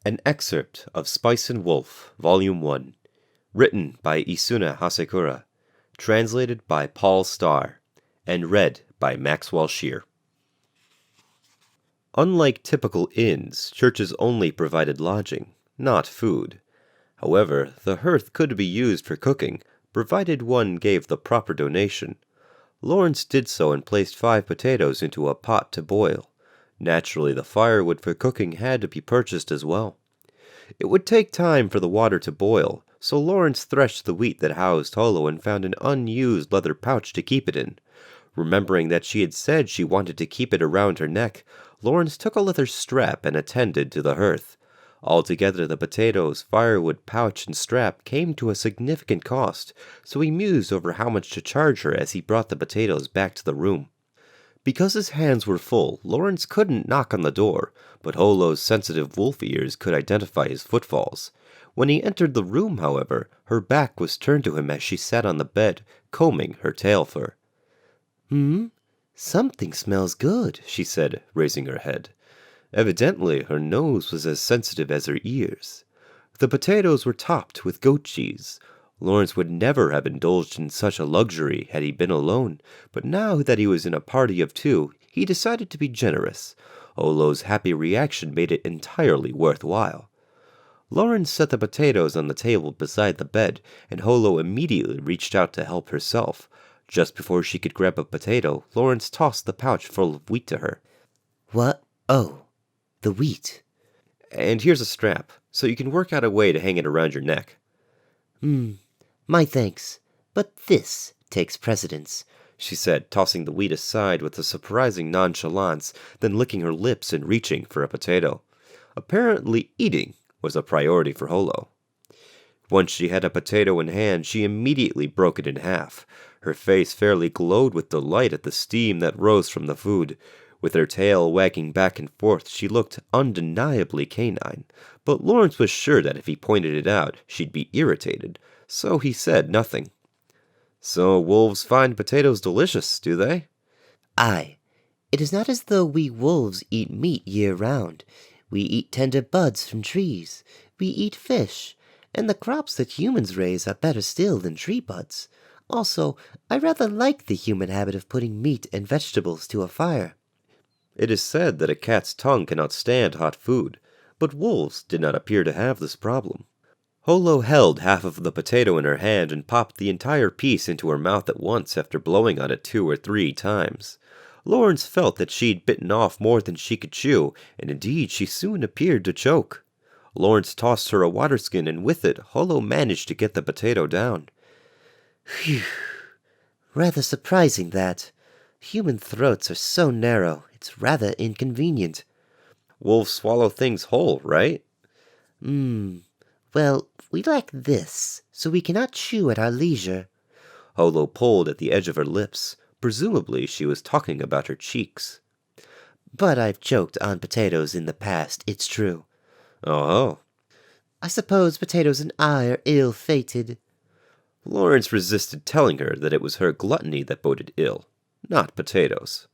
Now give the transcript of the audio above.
An excerpt of Spice and Wolf, Volume 1, written by Isuna Hasekura, translated by Paul Starr, and read by Maxwell Shear. Unlike typical inns, churches only provided lodging, not food. However, the hearth could be used for cooking, provided one gave the proper donation. Lawrence did so and placed 5 potatoes into a pot to boil. Naturally, the firewood for cooking had to be purchased as well. It would take time for the water to boil, so Lawrence threshed the wheat that housed Holo and found an unused leather pouch to keep it in. Remembering that she had said she wanted to keep it around her neck, Lawrence took a leather strap and attended to the hearth. Altogether, the potatoes, firewood, pouch, and strap came to a significant cost, so he mused over how much to charge her as he brought the potatoes back to the room. Because his hands were full, Lawrence couldn't knock on the door, but Holo's sensitive wolf ears could identify his footfalls. When he entered the room, however, her back was turned to him as she sat on the bed, combing her tail fur. Something smells good, she said, raising her head. Evidently, her nose was as sensitive as her ears. The potatoes were topped with goat cheese. Lawrence would never have indulged in such a luxury had he been alone, but now that he was in a party of 2, he decided to be generous. Holo's happy reaction made it entirely worthwhile. Lawrence set the potatoes on the table beside the bed, and Holo immediately reached out to help herself. Just before she could grab a potato, Lawrence tossed the pouch full of wheat to her. What? Oh, the wheat. And here's a strap, so you can work out a way to hang it around your neck. My thanks, but this takes precedence, she said, tossing the wheat aside with a surprising nonchalance, then licking her lips and reaching for a potato. Apparently, eating was a priority for Holo. Once she had a potato in hand, she immediately broke it in half. Her face fairly glowed with delight at the steam that rose from the food. With her tail wagging back and forth, she looked undeniably canine, but Lawrence was sure that if he pointed it out, she'd be irritated, so he said nothing. So wolves find potatoes delicious, do they? Aye. It is not as though we wolves eat meat year-round. We eat tender buds from trees. We eat fish, and the crops that humans raise are better still than tree buds. Also, I rather like the human habit of putting meat and vegetables to a fire. It is said that a cat's tongue cannot stand hot food, but wolves did not appear to have this problem. Holo held half of the potato in her hand and popped the entire piece into her mouth at once after blowing on it 2 or 3 times. Lawrence felt that she'd bitten off more than she could chew, and indeed she soon appeared to choke. Lawrence tossed her a water skin, and with it, Holo managed to get the potato down. Phew. Rather surprising that. Human throats are so narrow, it's rather inconvenient. Wolves swallow things whole, right? Well, we lack this, so we cannot chew at our leisure. Holo pulled at the edge of her lips. Presumably she was talking about her cheeks. But I've choked on potatoes in the past, it's true. Oh. I suppose potatoes and I are ill-fated. Lawrence resisted telling her that it was her gluttony that boded ill, not potatoes.